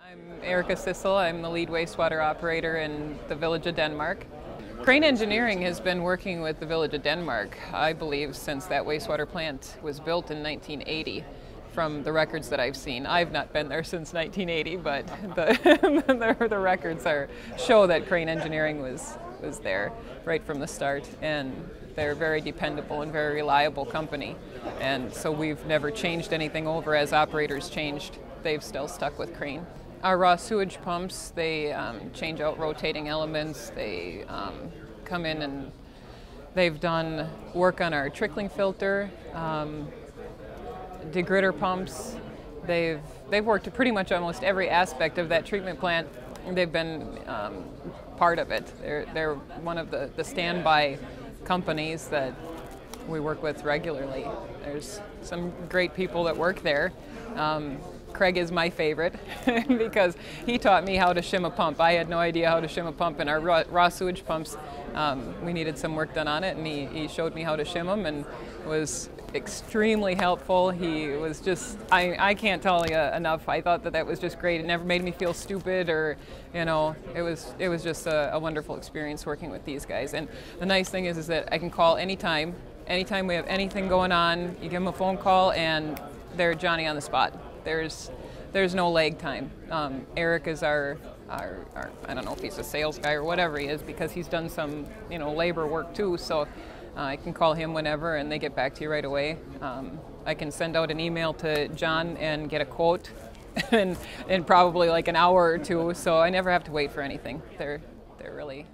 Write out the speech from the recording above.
I'm Erika Sisel. I'm the lead wastewater operator in the Village of Denmark. Crane Engineering has been working with the Village of Denmark, I believe, since that wastewater plant was built in 1980. From the records that I've seen, I've not been there since 1980, but the records show that Crane Engineering was there right from the start, and they're a very dependable and very reliable company. And so we've never changed anything over as operators changed. They've still stuck with Crane. Our raw sewage pumps, they change out rotating elements. They come in and they've done work on our trickling filter, degritter pumps. They've worked pretty much almost every aspect of that treatment plant. They've been part of it. They're one of the standby companies that we work with regularly. There's some great people that work there. Craig is my favorite because he taught me how to shim a pump. I had no idea how to shim a pump, and our raw sewage pumps, we needed some work done on it, and he showed me how to shim them and was extremely helpful. He was just, I can't tell you enough. I thought that was just great. It never made me feel stupid, or, you know, it was just a wonderful experience working with these guys. And the nice thing is that I can call anytime we have anything going on. You give them a phone call and they're Johnny on the spot. There's no lag time. Eric is our I don't know if he's a sales guy or whatever he is, because he's done some, you know, labor work too. So I can call him whenever and they get back to you right away. I can send out an email to John and get a quote in probably like an hour or two. So I never have to wait for anything. They're really